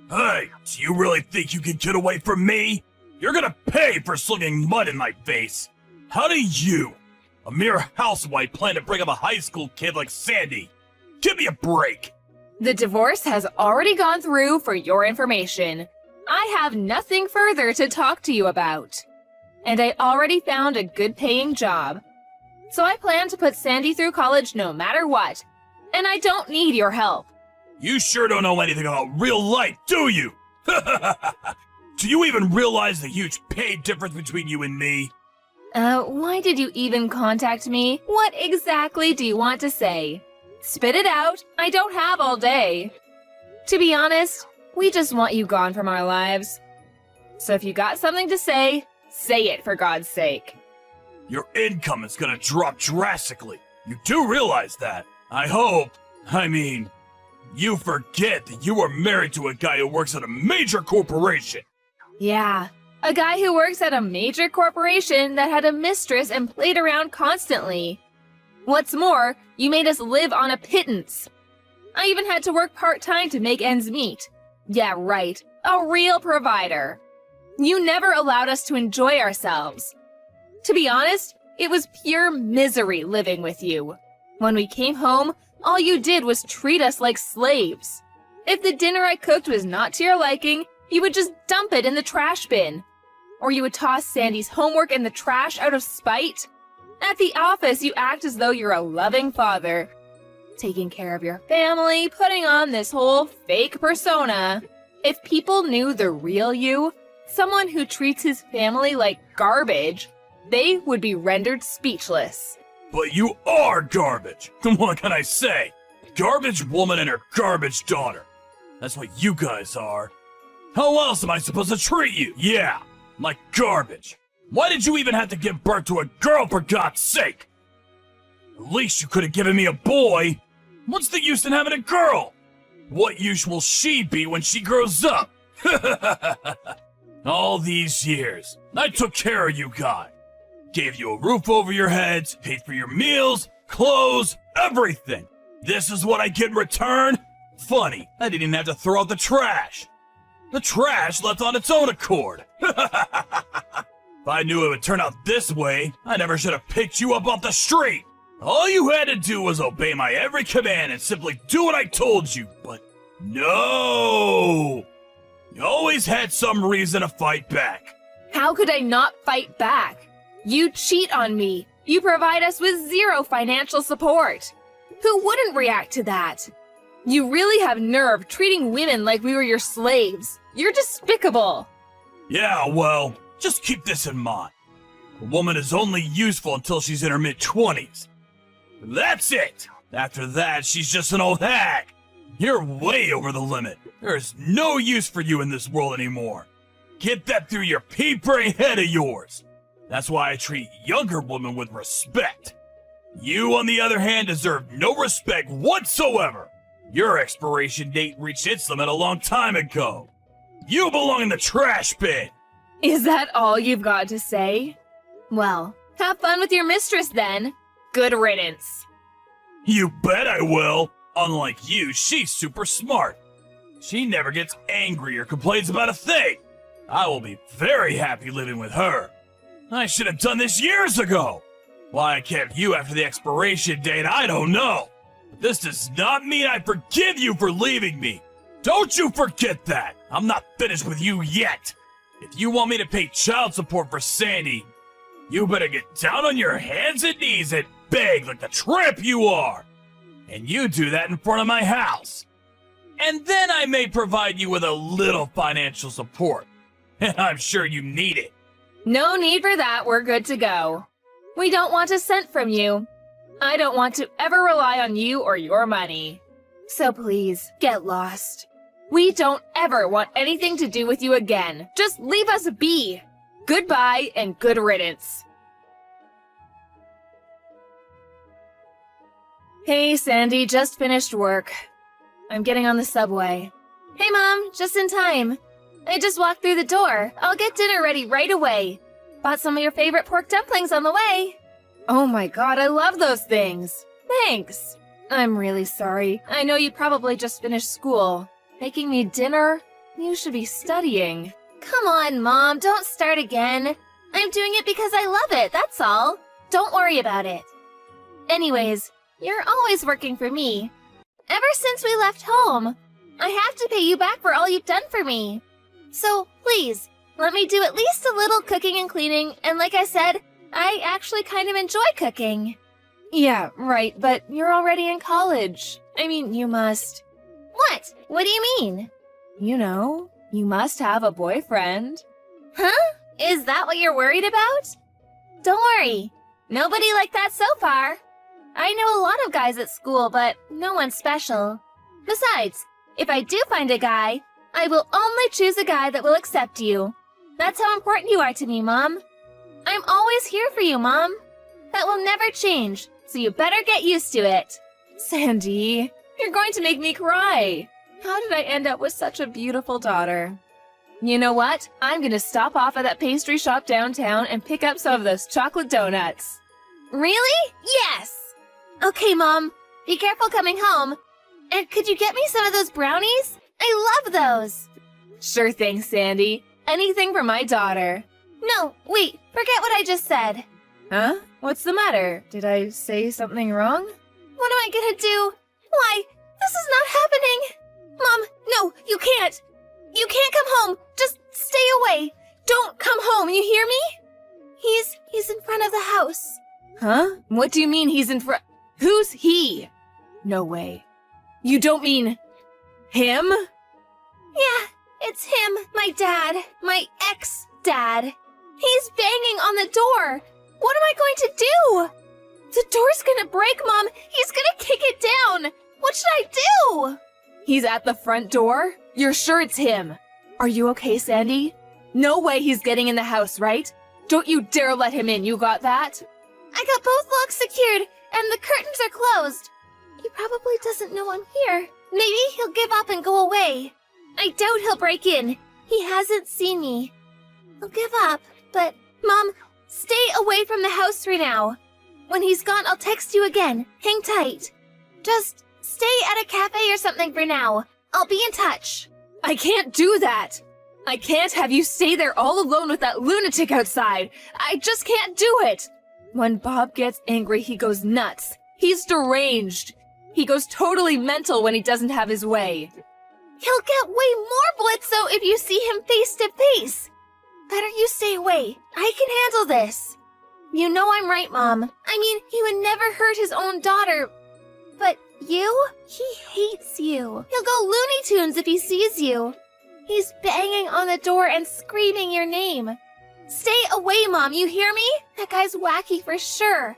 Hey, do you really think you can get away from me? You're gonna pay for slinging mud in my face. How do you, a mere housewife, plan to bring up a high school kid like Sandy? Give me a break. The divorce has already gone through for your information. I have nothing further to talk to you about. And I already found a good-paying job. So I plan to put Sandy through college no matter what. And I don't need your help. You sure don't know anything about real life, do you? Do you even realize the huge pay difference between you and me? Why did you even contact me? What exactly do you want to say? Spit it out. I don't have all day. To be honest, we just want you gone from our lives. So if you got something to say it for God's sake. Your income is gonna drop drastically. You do realize that. You forget that you are married to a guy who works at a major corporation. Yeah, a guy who works at a major corporation that had a mistress and played around constantly. What's more, you made us live on a pittance. I even had to work part-time to make ends meet. Yeah, right, a real provider. You never allowed us to enjoy ourselves. To be honest, it was pure misery living with you. When we came home, all you did was treat us like slaves. If the dinner I cooked was not to your liking, you would just dump it in the trash bin. Or you would toss Sandy's homework in the trash out of spite. At the office, you act as though you're a loving father, taking care of your family, putting on this whole fake persona. If people knew the real you, someone who treats his family like garbage, they would be rendered speechless. But you are garbage. What can I say? Garbage woman and her garbage daughter. That's what you guys are. How else am I supposed to treat you? Yeah, like garbage. Why did you even have to give birth to a girl, for God's sake? At least you could have given me a boy. What's the use in having a girl? What use will she be when she grows up? All these years, I took care of you guys. Gave you a roof over your heads, paid for your meals, clothes, everything. This is what I get in return? Funny, I didn't even have to throw out the trash. The trash left on its own accord. If I knew it would turn out this way, I never should have picked you up off the street. All you had to do was obey my every command and simply do what I told you, but no! You always had some reason to fight back. How could I not fight back? You cheat on me. You provide us with zero financial support. Who wouldn't react to that? You really have nerve treating women like we were your slaves. You're despicable. Yeah, well, just keep this in mind. A woman is only useful until she's in her mid-20s. That's it! After that, she's just an old hag. You're way over the limit. There's no use for you in this world anymore. Get that through your pea-brain head of yours. That's why I treat younger women with respect. You, on the other hand, deserve no respect whatsoever. Your expiration date reached its limit a long time ago. You belong in the trash bin. Is that all you've got to say? Well, have fun with your mistress then. Good riddance. You bet I will. Unlike you, she's super smart. She never gets angry or complains about a thing. I will be very happy living with her. I should have done this years ago. Why I kept you after the expiration date, I don't know. But this does not mean I forgive you for leaving me. Don't you forget that. I'm not finished with you yet. If you want me to pay child support for Sandy, you better get down on your hands and knees and beg like the tramp you are. And you do that in front of my house. And then I may provide you with a little financial support. And I'm sure you need it. No need for that, we're good to go. We don't want a cent from you. I don't want to ever rely on you or your money. So please, get lost. We don't ever want anything to do with you again. Just leave us be. Goodbye and good riddance. Hey, Sandy, just finished work. I'm getting on the subway. Hey, Mom, just in time. I just walked through the door. I'll get dinner ready right away. Bought some of your favorite pork dumplings on the way. Oh my God, I love those things. Thanks. I'm really sorry. I know you probably just finished school. Making me dinner? You should be studying. Come on, Mom, don't start again. I'm doing it because I love it, that's all. Don't worry about it. Anyways, you're always working for me. Ever since we left home, I have to pay you back for all you've done for me. So, please, let me do at least a little cooking and cleaning, and like I said, I actually kind of enjoy cooking. Yeah, right, but you're already in college. I mean, you must... What? What do you mean? You know, you must have a boyfriend. Huh? Is that what you're worried about? Don't worry. Nobody like that so far. I know a lot of guys at school, but no one special. Besides, if I do find a guy, I will only choose a guy that will accept you. That's how important you are to me, Mom. I'm always here for you, Mom. That will never change, so you better get used to it. Sandy, you're going to make me cry. How did I end up with such a beautiful daughter? You know what? I'm gonna stop off at that pastry shop downtown and pick up some of those chocolate donuts. Really? Yes! Okay, Mom. Be careful coming home. And could you get me some of those brownies? I love those. Sure thing, Sandy. Anything for my daughter. No, wait. Forget what I just said. Huh? What's the matter? Did I say something wrong? What am I gonna do? Why? This is not happening. Mom, no, you can't. You can't come home. Just stay away. Don't come home, you hear me? He's in front of the house. Huh? What do you mean he's in front? Who's he? No way. You don't mean him? Yeah, it's him, my dad. My ex-dad. He's banging on the door. What am I going to do? The door's gonna break, Mom. He's gonna kick it down. What should I do? He's at the front door? You're sure it's him? Are you okay, Sandy? No way he's getting in the house, right? Don't you dare let him in, you got that? I got both locks secured, and the curtains are closed. He probably doesn't know I'm here. Maybe he'll give up and go away. I doubt he'll break in. He hasn't seen me. He'll give up, but Mom, stay away from the house for now. When he's gone, I'll text you again. Hang tight. Just stay at a cafe or something for now. I'll be in touch. I can't do that. I can't have you stay there all alone with that lunatic outside. I just can't do it. When Bob gets angry, he goes nuts. He's deranged. He goes totally mental when he doesn't have his way. He'll get way more Blitzo if you see him face to face. Better you stay away. I can handle this. You know I'm right, Mom. I mean, he would never hurt his own daughter. But you? He hates you. He'll go Looney Tunes if he sees you. He's banging on the door and screaming your name. Stay away, Mom, you hear me? That guy's wacky for sure.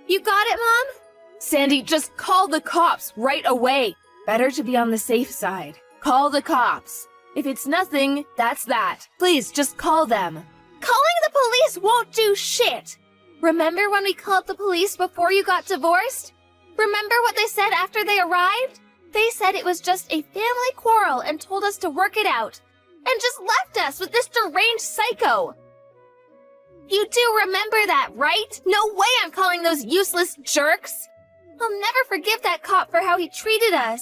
You got it, Mom? Sandy, just call the cops right away. Better to be on the safe side. Call the cops. If it's nothing, that's that. Please, just call them. Calling the police won't do shit. Remember when we called the police before you got divorced? Remember what they said after they arrived? They said it was just a family quarrel and told us to work it out. And just left us with this deranged psycho. You do remember that, right? No way I'm calling those useless jerks. I'll never forgive that cop for how he treated us.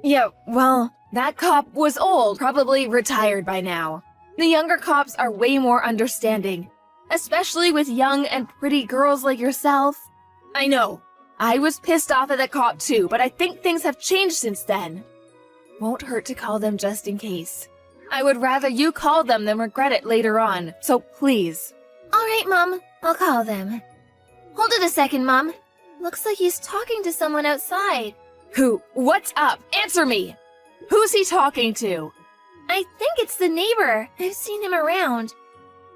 Yeah, well, that cop was old, probably retired by now. The younger cops are way more understanding, especially with young and pretty girls like yourself. I know. I was pissed off at that cop too, but I think things have changed since then. Won't hurt to call them just in case. I would rather you call them than regret it later on, so please. All right, Mom. I'll call them. Hold it a second, Mom. Looks like he's talking to someone outside. Who? What's up? Answer me! Who's he talking to? I think it's the neighbor. I've seen him around.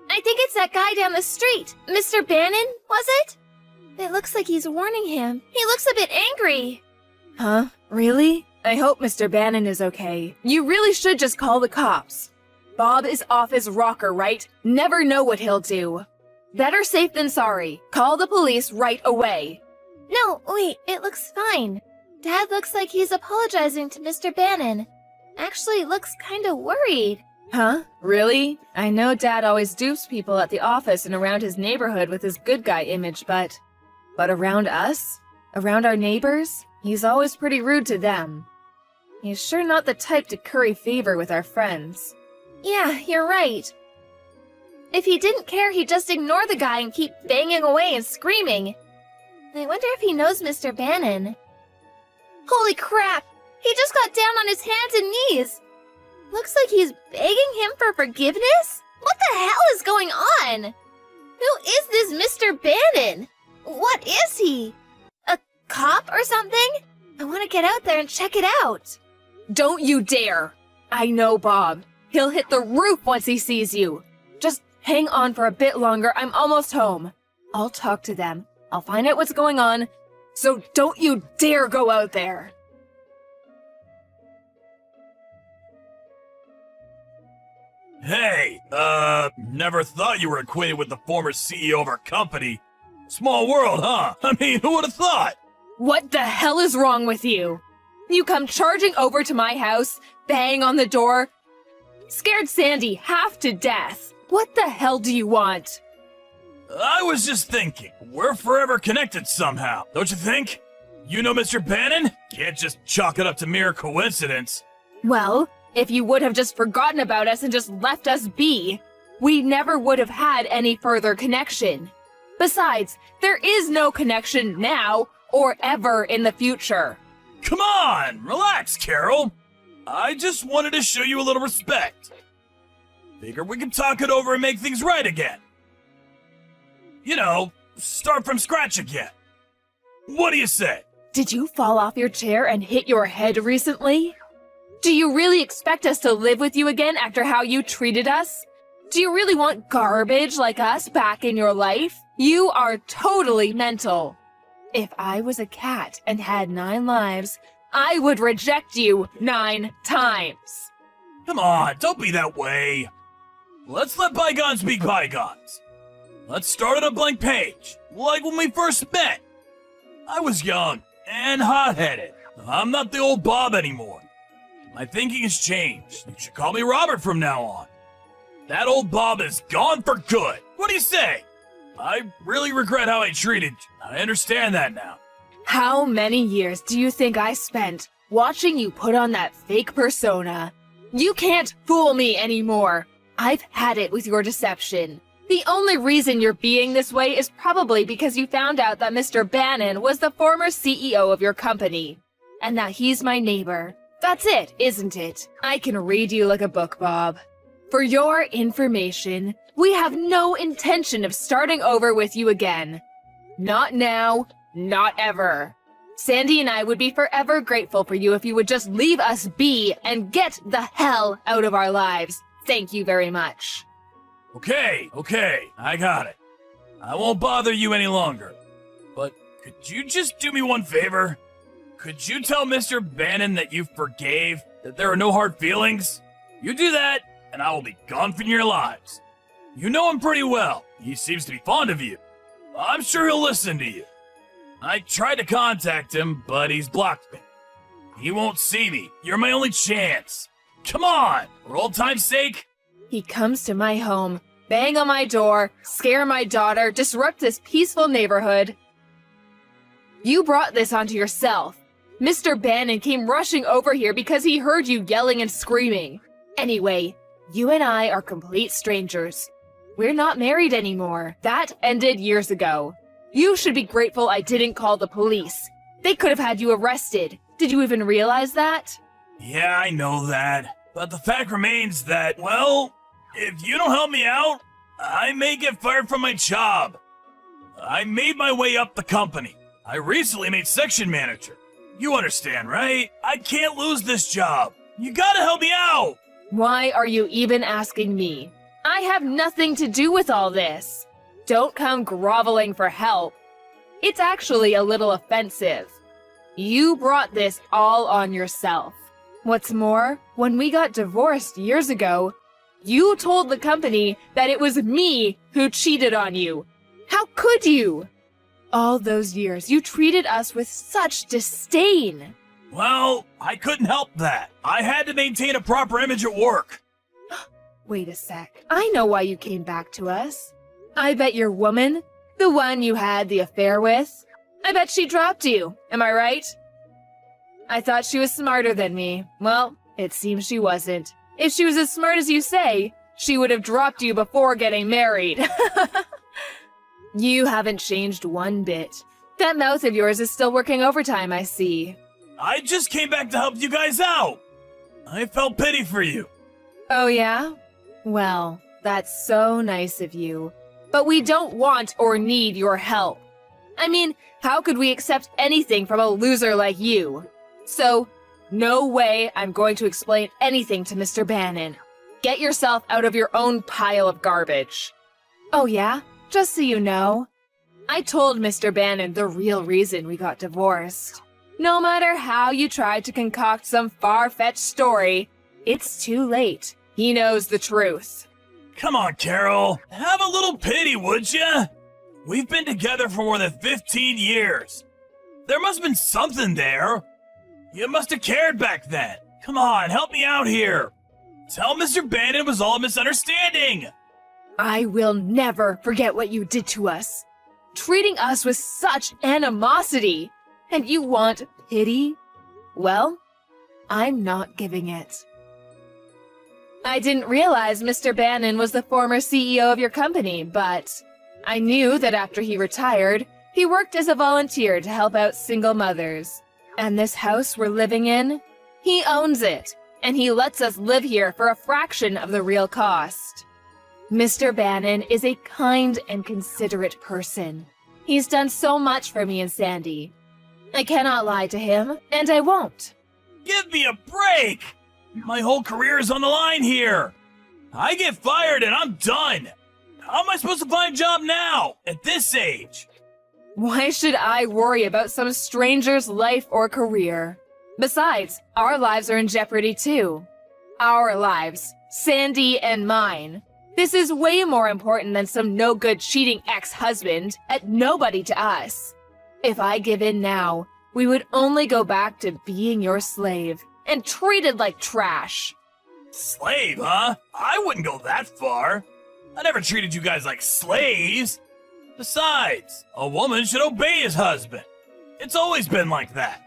I think it's that guy down the street. Mr. Bannon, was it? It looks like he's warning him. He looks a bit angry. Huh? Really? I hope Mr. Bannon is okay. You really should just call the cops. Bob is off his rocker, right? Never know what he'll do. Better safe than sorry. Call the police right away. No, wait, it looks fine. Dad looks like he's apologizing to Mr. Bannon. Actually, looks kinda worried. Huh? Really? I know Dad always dupes people at the office and around his neighborhood with his good guy image, but around us? Around our neighbors? He's always pretty rude to them. He's sure not the type to curry favor with our friends. Yeah, you're right. If he didn't care, he'd just ignore the guy and keep banging away and screaming. I wonder if he knows Mr. Bannon. Holy crap! He just got down on his hands and knees! Looks like he's begging him for forgiveness? What the hell is going on? Who is this Mr. Bannon? What is he? A cop or something? I want to get out there and check it out. Don't you dare! I know Bob. He'll hit the roof once he sees you. Just hang on for a bit longer. I'm almost home. I'll talk to them. I'll find out what's going on. So don't you dare go out there. Hey, never thought you were acquainted with the former CEO of our company. Small world, huh? I mean, who would have thought? What the hell is wrong with you? You come charging over to my house, bang on the door, scared Sandy half to death. What the hell do you want? I was just thinking, we're forever connected somehow, don't you think? You know Mr. Bannon? Can't just chalk it up to mere coincidence. Well, if you would have just forgotten about us and just left us be, we never would have had any further connection. Besides, there is no connection now or ever in the future. Come on, relax, Carol. I just wanted to show you a little respect. Figure we can talk it over and make things right again. You know, start from scratch again. What do you say? Did you fall off your chair and hit your head recently? Do you really expect us to live with you again after how you treated us? Do you really want garbage like us back in your life? You are totally mental. If I was a cat and had 9 lives, I would reject you 9 times. Come on, don't be that way. Let's let bygones be bygones. Let's start on a blank page, like when we first met. I was young and hot-headed. I'm not the old Bob anymore. My thinking has changed. You should call me Robert from now on. That old Bob is gone for good. What do you say? I really regret how I treated you. I understand that now. How many years do you think I spent watching you put on that fake persona? You can't fool me anymore. I've had it with your deception. The only reason you're being this way is probably because you found out that Mr. Bannon was the former CEO of your company, and that he's my neighbor. That's it, isn't it? I can read you like a book, Bob. For your information, we have no intention of starting over with you again. Not now, not ever. Sandy and I would be forever grateful for you if you would just leave us be and get the hell out of our lives. Thank you very much. Okay, I got it. I won't bother you any longer. But could you just do me one favor? Could you tell Mr. Bannon that you forgave, that there are no hard feelings? You do that, and I will be gone from your lives. You know him pretty well. He seems to be fond of you. I'm sure he'll listen to you. I tried to contact him, but he's blocked me. He won't see me. You're my only chance. Come on, for old time's sake. He comes to my home, bang on my door, scare my daughter, disrupt this peaceful neighborhood. You brought this onto yourself. Mr. Bannon came rushing over here because he heard you yelling and screaming. Anyway, you and I are complete strangers. We're not married anymore. That ended years ago. You should be grateful I didn't call the police. They could have had you arrested. Did you even realize that? Yeah, I know that. But the fact remains that, well, if you don't help me out, I may get fired from my job. I made my way up the company. I recently made section manager. You understand, right? I can't lose this job. You gotta help me out. Why are you even asking me? I have nothing to do with all this. Don't come groveling for help. It's actually a little offensive. You brought this all on yourself. What's more, when we got divorced years ago, you told the company that it was me who cheated on you. How could you? All those years, you treated us with such disdain. Well, I couldn't help that. I had to maintain a proper image at work. Wait a sec. I know why you came back to us. I bet your woman, the one you had the affair with, I bet she dropped you. Am I right? I thought she was smarter than me. Well, it seems she wasn't. If she was as smart as you say, she would have dropped you before getting married. You haven't changed one bit. That mouth of yours is still working overtime, I see. I just came back to help you guys out. I felt pity for you. Oh yeah? Well, that's so nice of you. But we don't want or need your help. I mean, how could we accept anything from a loser like you? So, no way I'm going to explain anything to Mr. Bannon. Get yourself out of your own pile of garbage. Oh yeah? Just so you know, I told Mr. Bannon the real reason we got divorced. No matter how you tried to concoct some far-fetched story, it's too late. He knows the truth. Come on, Carol. Have a little pity, would ya? We've been together for more than 15 years. There must have been something there. You must have cared back then. Come on, help me out here. Tell Mr. Bannon it was all a misunderstanding. I will never forget what you did to us. Treating us with such animosity. And you want pity? Well, I'm not giving it. I didn't realize Mr. Bannon was the former CEO of your company, but I knew that after he retired, he worked as a volunteer to help out single mothers. And this house we're living in, he owns it, and he lets us live here for a fraction of the real cost. Mr. Bannon is a kind and considerate person. He's done so much for me and Sandy. I cannot lie to him, and I won't. Give me a break! My whole career is on the line here. I get fired and I'm done. How am I supposed to find a job now, at this age? Why should I worry about some stranger's life or career? Besides, our lives are in jeopardy too. Our lives, Sandy and mine. This is way more important than some no-good cheating ex-husband, and nobody to us. If I give in now, we would only go back to being your slave and treated like trash. Slave, huh? I wouldn't go that far. I never treated you guys like slaves. Besides, a woman should obey his husband. It's always been like that.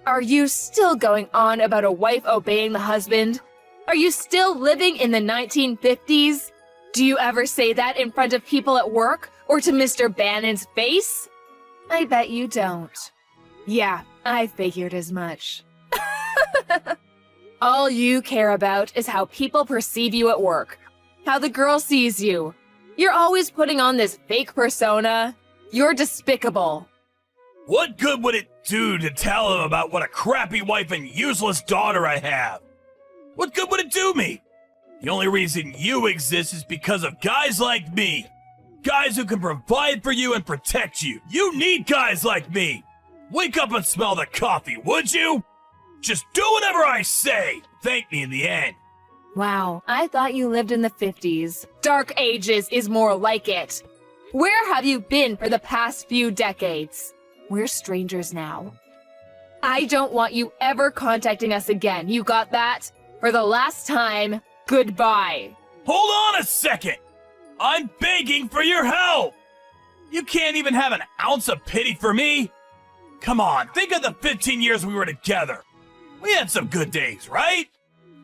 Are you still going on about a wife obeying the husband? Are you still living in the 1950s? Do you ever say that in front of people at work or to Mr. Bannon's face? I bet you don't. Yeah, I figured as much. All you care about is how people perceive you at work, how the girl sees you. You're always putting on this fake persona. You're despicable. What good would it do to tell him about what a crappy wife and useless daughter I have? What good would it do me? The only reason you exist is because of guys like me. Guys who can provide for you and protect you. You need guys like me. Wake up and smell the coffee, would you? Just do whatever I say. Thank me in the end. Wow, I thought you lived in the 50s. Dark Ages is more like it. Where have you been for the past few decades? We're strangers now. I don't want you ever contacting us again. You got that? For the last time, goodbye. Hold on a second. I'm begging for your help. You can't even have an ounce of pity for me. Come on, think of the 15 years we were together. We had some good days, right?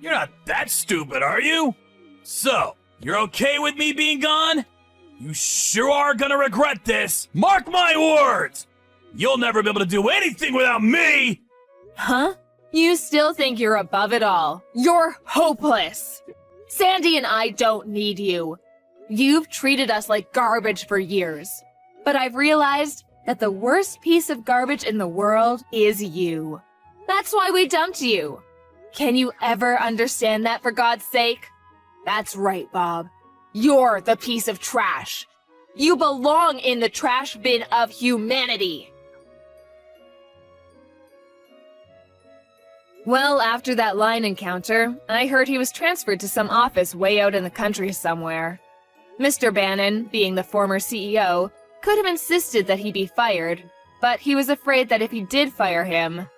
You're not that stupid, are you? So, you're okay with me being gone? You sure are gonna regret this. Mark my words. You'll never be able to do anything without me. Huh? You still think you're above it all. You're hopeless. Sandy and I don't need you. You've treated us like garbage for years. But I've realized that the worst piece of garbage in the world is you. That's why we dumped you. Can you ever understand that, for God's sake? That's right, Bob. You're the piece of trash. You belong in the trash bin of humanity. Well, after that line encounter, I heard he was transferred to some office way out in the country somewhere. Mr. Bannon, being the former CEO, could have insisted that he be fired, but he was afraid that if he did fire him,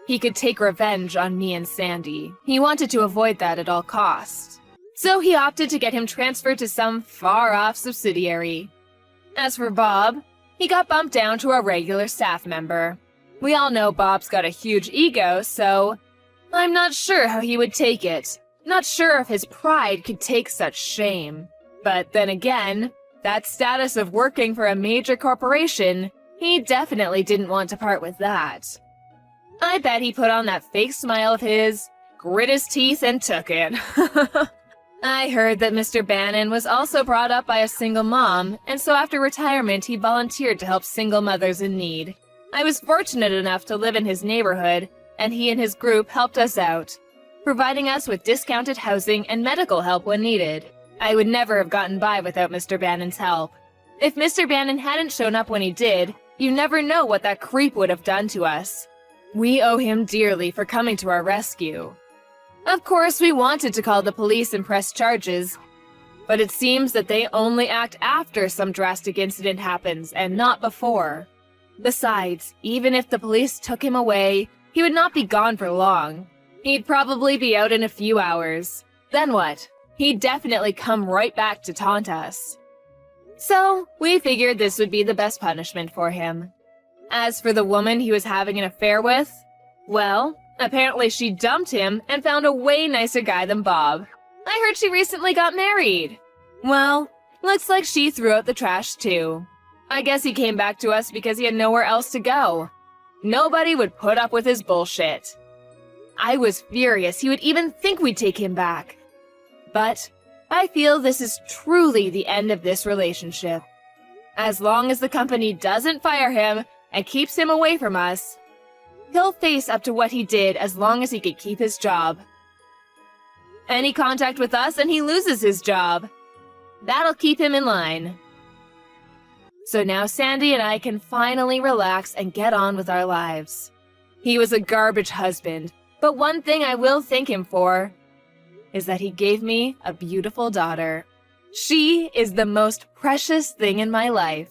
he could take revenge on me and Sandy. He wanted to avoid that at all costs. So he opted to get him transferred to some far-off subsidiary. As for Bob, he got bumped down to a regular staff member. We all know Bob's got a huge ego, so I'm not sure how he would take it Not sure if his pride could take such shame. But then again, that status of working for a major corporation, he definitely didn't want to part with that. I bet he put on that fake smile of his, grit his teeth, and took it. I heard that Mr. Bannon was also brought up by a single mom, and so after retirement he volunteered to help single mothers in need. I was fortunate enough to live in his neighborhood, and he and his group helped us out, providing us with discounted housing and medical help when needed. I would never have gotten by without Mr. Bannon's help. If Mr. Bannon hadn't shown up when he did, you never know what that creep would have done to us. We owe him dearly for coming to our rescue. Of course, we wanted to call the police and press charges, but it seems that they only act after some drastic incident happens and not before. Besides, even if the police took him away, he would not be gone for long. He'd probably be out in a few hours. Then what? He'd definitely come right back to taunt us. So, we figured this would be the best punishment for him. As for the woman he was having an affair with, well, apparently she dumped him and found a way nicer guy than Bob. I heard she recently got married. Well, looks like she threw out the trash too. I guess he came back to us because he had nowhere else to go. Nobody would put up with his bullshit. I was furious he would even think we'd take him back. But I feel this is truly the end of this relationship. As long as the company doesn't fire him and keeps him away from us, he'll face up to what he did as long as he could keep his job. Any contact with us and he loses his job. That'll keep him in line. So now Sandy and I can finally relax and get on with our lives. He was a garbage husband, but one thing I will thank him for is that he gave me a beautiful daughter. She is the most precious thing in my life.